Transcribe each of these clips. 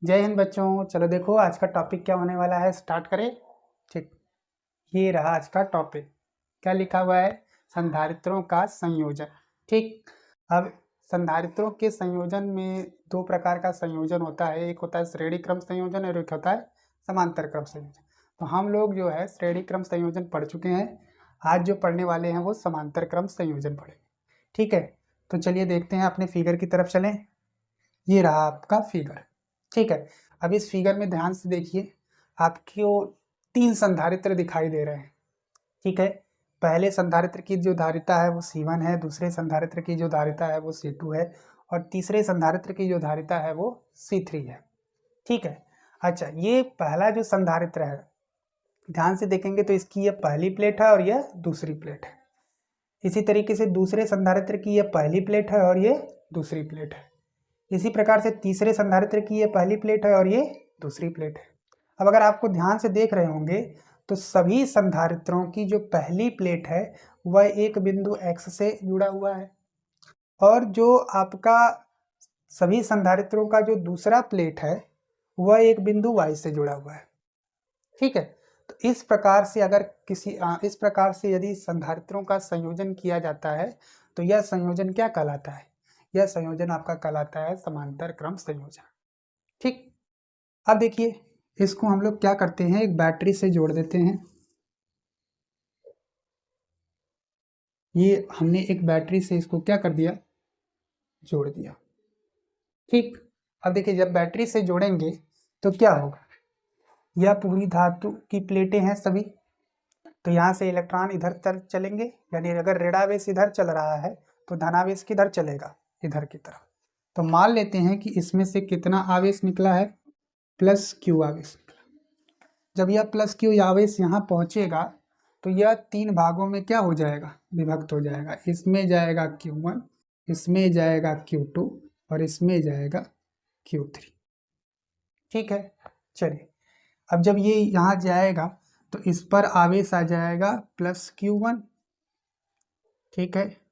जय हिंद बच्चों। चलो देखो आज का टॉपिक क्या होने वाला है, स्टार्ट करें। ठीक, ये रहा आज का टॉपिक। क्या लिखा हुआ है? संधारित्रों का संयोजन। ठीक, अब संधारित्रों के संयोजन में दो प्रकार का संयोजन होता है, एक होता है श्रेणी क्रम संयोजन और एक होता है समांतर क्रम संयोजन। तो हम लोग जो है श्रेणी क्रम संयोजन पढ़ चुके हैं, आज जो पढ़ने वाले हैं वो समांतर क्रम संयोजन पढ़ेंगे। ठीक है, तो चलिए देखते हैं, अपने फिगर की तरफ चलें। ये रहा आपका फिगर। ठीक है, अब इस फिगर में ध्यान से देखिए, आपको तीन संधारित्र दिखाई दे रहे हैं। ठीक है, पहले संधारित्र की जो धारिता है वो C1 है, दूसरे संधारित्र की जो धारिता है वो C2 है और तीसरे संधारित्र की जो धारिता है वो C3 है। ठीक है, अच्छा, ये पहला जो संधारित्र है, ध्यान से देखेंगे तो इसकी यह पहली प्लेट है और यह दूसरी प्लेट है। इसी तरीके से दूसरे संधारित्र की यह पहली प्लेट है और ये दूसरी प्लेट है। इसी प्रकार से तीसरे संधारित्र की ये पहली प्लेट है और ये दूसरी प्लेट है। अब अगर आपको ध्यान से देख रहे होंगे तो सभी संधारित्रों की जो पहली प्लेट है वह एक बिंदु X से जुड़ा हुआ है और जो आपका सभी संधारित्रों का जो दूसरा प्लेट है वह एक बिंदु Y से जुड़ा हुआ है। ठीक है, तो इस प्रकार से यदि संधारित्रों का संयोजन किया जाता है तो यह संयोजन क्या कहलाता है? यह संयोजन आपका कहलाता है समांतर क्रम संयोजन। ठीक, अब देखिए इसको हम लोग क्या करते हैं, एक बैटरी से जोड़ देते हैं। ये हमने एक बैटरी से इसको क्या कर दिया, जोड़ दिया। ठीक, अब देखिए जब बैटरी से जोड़ेंगे तो क्या होगा, यह पूरी धातु की प्लेटें हैं सभी, तो यहाँ से इलेक्ट्रॉन इधर चलेंगे, यानी अगर ऋणावेश इधर चल रहा है तो धनावेश किधर चलेगा, इधर की तरफ। तो मान लेते हैं कि इसमें से कितना आवेश निकला है, +Q आवेश निकला। जब यह +Q आवेश यहाँ पहुँचेगा तो यह तीन भागों में क्या हो जाएगा, विभक्त हो जाएगा। इसमें जाएगा Q1, इसमें जाएगा Q2 और इसमें जाएगा Q3। ठीक है, चलिए अब जब ये यहाँ जाएगा तो इस पर आवेश आ जाएगा +Q1। ठीक है,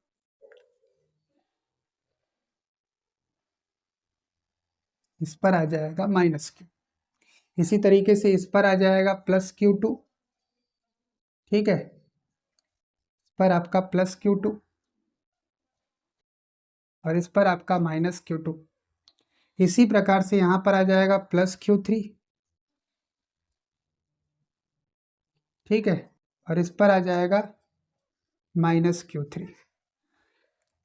इस पर आ जाएगा -Q। इसी तरीके से इस पर आ जाएगा +Q2। ठीक है, इस पर आपका +Q2 और इस पर आपका -Q2। इसी प्रकार से यहाँ पर आ जाएगा +Q3। ठीक है, और इस पर आ जाएगा -Q3।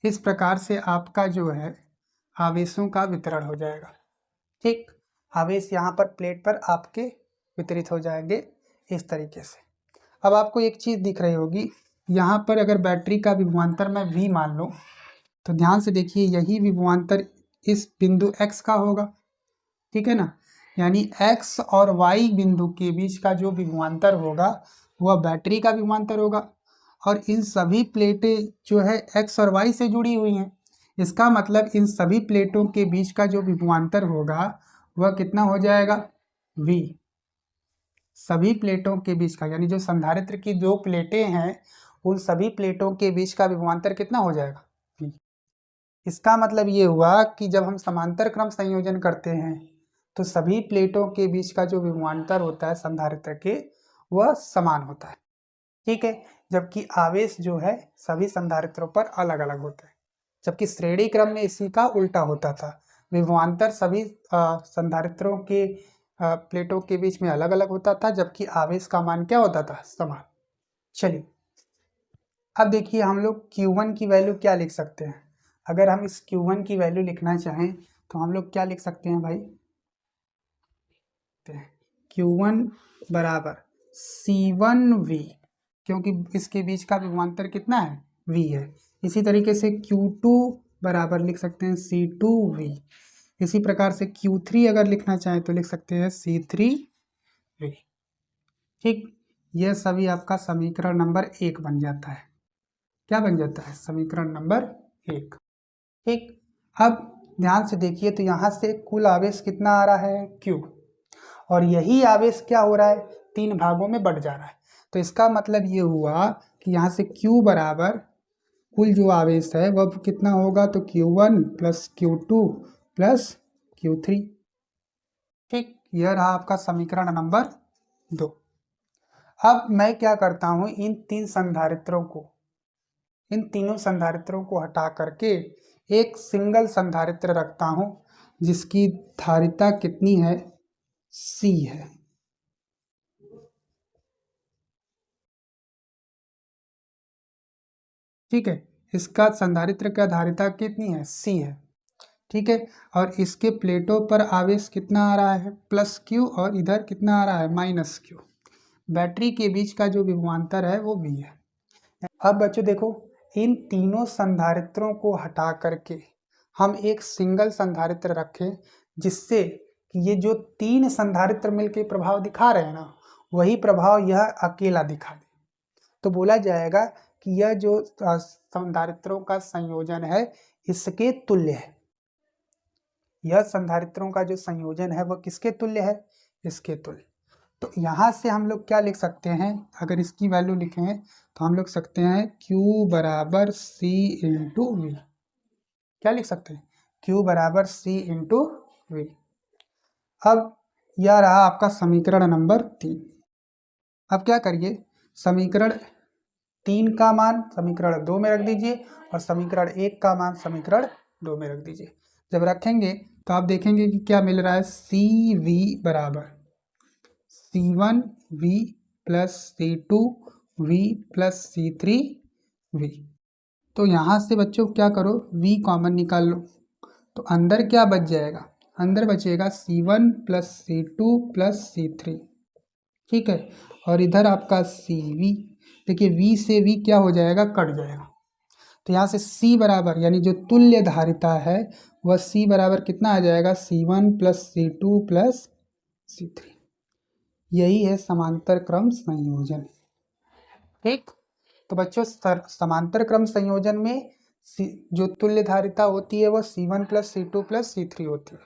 इस प्रकार से आपका जो है आवेशों का वितरण हो जाएगा। ठीक, आवेश यहाँ पर प्लेट पर आपके वितरित हो जाएंगे इस तरीके से। अब आपको एक चीज़ दिख रही होगी, यहाँ पर अगर बैटरी का विभवांतर मैं V मान लूँ तो ध्यान से देखिए यही विभवांतर इस बिंदु X का होगा। ठीक है ना, यानी X और Y बिंदु के बीच का जो विभवांतर होगा वह बैटरी का विभवांतर होगा और इन सभी प्लेटें जो है X और Y से जुड़ी हुई हैं। इसका मतलब इन सभी प्लेटों के बीच का जो विभवांतर होगा वह कितना हो जाएगा, V। सभी प्लेटों के बीच का, यानी जो संधारित्र की दो प्लेटें हैं उन सभी प्लेटों के बीच का विभवांतर कितना हो जाएगा, V। इसका मतलब ये हुआ कि जब हम समांतर क्रम संयोजन करते हैं तो सभी प्लेटों के बीच का जो विभवांतर होता है संधारित्र के वह समान होता है। ठीक है, जबकि आवेश जो है सभी संधारित्रों पर अलग अलग होता है, जबकि श्रेणी क्रम में इसी का उल्टा होता था, विभवांतर सभी संधारित्रों के प्लेटों के बीच में अलग अलग होता था, जबकि आवेश का मान क्या होता था, समान। चलिए अब देखिए हम लोग Q1 की वैल्यू क्या लिख सकते हैं। अगर हम इस Q1 की वैल्यू लिखना चाहें तो हम लोग क्या लिख सकते हैं भाई, Q1 बराबर C1V, क्योंकि इसके बीच का विभवांतर कितना है, V है। इसी तरीके से Q2 बराबर लिख सकते हैं C2V। इसी प्रकार से Q3 अगर लिखना चाहें तो लिख सकते हैं C3V। ठीक, यह सभी आपका समीकरण नंबर 1 बन जाता है। क्या बन जाता है, समीकरण नंबर 1। ठीक, अब ध्यान से देखिए तो यहाँ से कुल आवेश कितना आ रहा है, Q, और यही आवेश क्या हो रहा है, तीन भागों में बढ़ जा रहा है। तो इसका मतलब ये हुआ कि यहाँ से Q बराबर कुल जो आवेश है वह कितना होगा, तो Q1 + Q2 + Q3। ठीक, यह रहा आपका समीकरण नंबर 2। अब मैं क्या करता हूँ, इन तीनों संधारित्रों को हटा करके एक सिंगल संधारित्र रखता हूँ जिसकी धारिता कितनी है, C है। ठीक है, इसका संधारित्र का धारिता कितनी है, C है। ठीक है, और इसके प्लेटों पर आवेश कितना आ रहा है, +Q, और इधर कितना आ रहा है, -Q। बैटरी के बीच का जो विभवांतर है वो V है। अब बच्चों देखो, इन तीनों संधारित्रों को हटा करके हम एक सिंगल संधारित्र रखें जिससे कि ये जो 3 संधारित्र मिलके प्रभाव दिखा रहे हैं ना, वही प्रभाव यह अकेला दिखा दे, तो बोला जाएगा कि यह जो संधारित्रों का संयोजन है इसके तुल्य है। यह संधारित्रों का जो संयोजन है वह किसके तुल्य है, इसके तुल्य। तो यहाँ से हम लोग क्या लिख सकते हैं, अगर इसकी वैल्यू लिखें तो हम लोग सकते हैं Q बराबर C इंटू वी। क्या लिख सकते हैं, Q बराबर C इंटू वी। अब यह रहा आपका समीकरण नंबर 3। अब क्या करिए, समीकरण 3 का मान समीकरण 2 में रख दीजिए और समीकरण 1 का मान समीकरण 2 में रख दीजिए। जब रखेंगे तो आप देखेंगे कि क्या मिल रहा है, CV बराबर C1V plus C2V plus C3V। तो यहाँ से बच्चों क्या करो, V कॉमन निकाल लो, तो अंदर क्या बच जाएगा, अंदर बचेगा C1 plus C2 plus C3। ठीक है, और इधर आपका CV, देखिए V से V क्या हो जाएगा, कट जाएगा। तो यहाँ से C बराबर, यानी जो तुल्य धारिता है वह C बराबर कितना आ जाएगा, C1 plus C2 plus C3। यही है समांतर क्रम संयोजन। ठीक, तो बच्चों समांतर क्रम संयोजन में जो तुल्य धारिता होती है वह C1 plus C2 plus C3 होती है,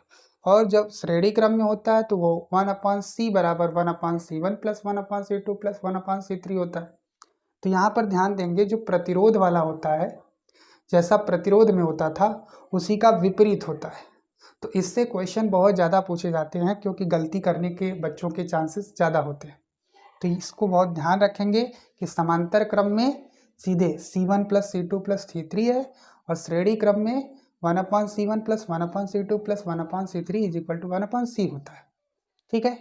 और जब श्रेणी क्रम में होता है तो वो 1/C बराबर 1/C1 plus 1/C2 plus 1/C3 होता है। तो यहाँ पर ध्यान देंगे, जो प्रतिरोध वाला होता है, जैसा प्रतिरोध में होता था उसी का विपरीत होता है। तो इससे क्वेश्चन बहुत ज़्यादा पूछे जाते हैं क्योंकि गलती करने के बच्चों के चांसेस ज़्यादा होते हैं। तो इसको बहुत ध्यान रखेंगे कि समांतर क्रम में सीधे C1 plus C2 plus C3 है, और श्रेणी क्रम में 1/C1 plus 1/C2 plus 1/C3 is equal to 1/C होता है। ठीक है,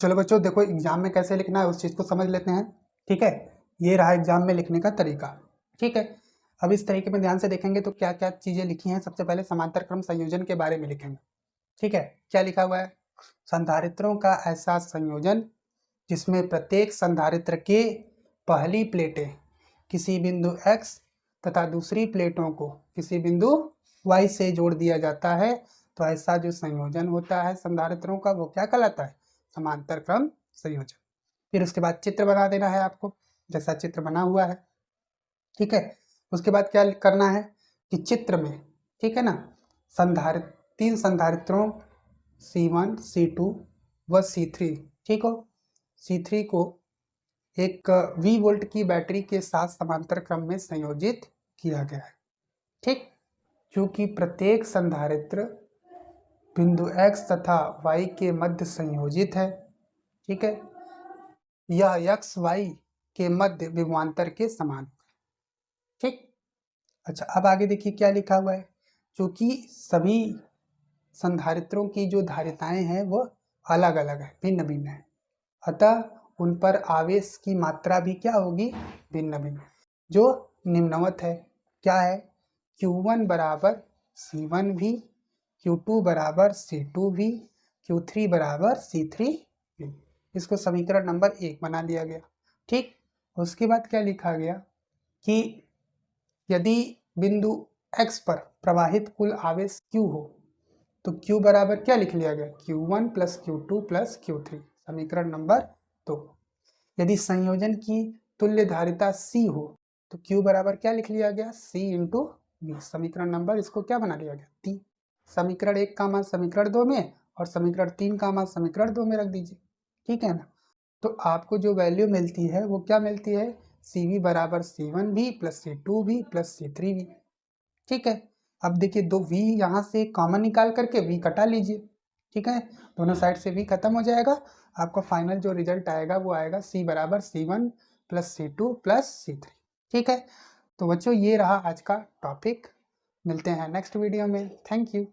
चलो बच्चों देखो एग्जाम में कैसे लिखना है उस चीज़ को समझ लेते हैं। ठीक है, ये रहा एग्जाम में लिखने का तरीका। ठीक है, अब इस तरीके में ध्यान से देखेंगे तो क्या क्या चीज़ें लिखी हैं। सबसे पहले समांतर क्रम संयोजन के बारे में लिखेंगे। ठीक है, क्या लिखा हुआ है, संधारित्रों का ऐसा संयोजन जिसमें प्रत्येक संधारित्र के पहली प्लेटें किसी बिंदु X तथा दूसरी प्लेटों को किसी बिंदु Y से जोड़ दिया जाता है, तो ऐसा जो संयोजन होता है संधारित्रों का वो क्या कहलाता है, समांतर क्रम संयोजन। फिर उसके बाद चित्र बना देना है आपको, जैसा चित्र बना हुआ है। ठीक है, उसके बाद क्या करना है कि चित्र में, ठीक है ना, तीन संधारित्रों C1 C2 व C3, ठीक हो, C3 को एक V वोल्ट की बैटरी के साथ समांतर क्रम में संयोजित किया गया है। ठीक, क्योंकि प्रत्येक संधारित्र बिंदु X तथा Y के मध्य संयोजित है। ठीक है, यह X Y के मध्य विभवांतर के समान। ठीक, अच्छा अब आगे देखिए क्या लिखा हुआ है, क्योंकि सभी संधारित्रों की जो धारिताएं हैं वो अलग अलग है, भिन्न भिन्न है, अतः उन पर आवेश की मात्रा भी क्या होगी, भिन्न भिन्न, जो निम्नवत है। क्या है, Q1 बराबर C1V, Q2 बराबर C2V, Q3 बराबर C3V। इसको समीकरण नंबर 1 बना लिया गया। ठीक, उसके बाद क्या लिखा गया कि यदि बिंदु X पर प्रवाहित कुल आवेश Q हो तो Q बराबर क्या लिख लिया गया, Q1 plus Q2 plus Q3, समीकरण नंबर 2। यदि संयोजन की तुल्य धारिता C हो तो Q बराबर क्या लिख लिया गया, C इंटू V, समीकरण नंबर इसको क्या बना लिया गया, 3। समीकरण 1 का मान समीकरण 2 में और समीकरण 3 का मान समीकरण 2 में रख दीजिए। ठीक है ना, तो आपको जो वैल्यू मिलती है वो क्या मिलती है, CV बराबर C1V plus C2V plus C3V। ठीक है, अब देखिए दो V यहाँ से कॉमन निकाल करके V कटा लीजिए, ठीक है, दोनों साइड से v खत्म हो जाएगा, आपका फाइनल जो रिजल्ट आएगा वो आएगा c बराबर c1 plus c2 plus c3। ठीक है, तो बच्चों ये रहा आज का टॉपिक, मिलते हैं नेक्स्ट वीडियो में, थैंक यू।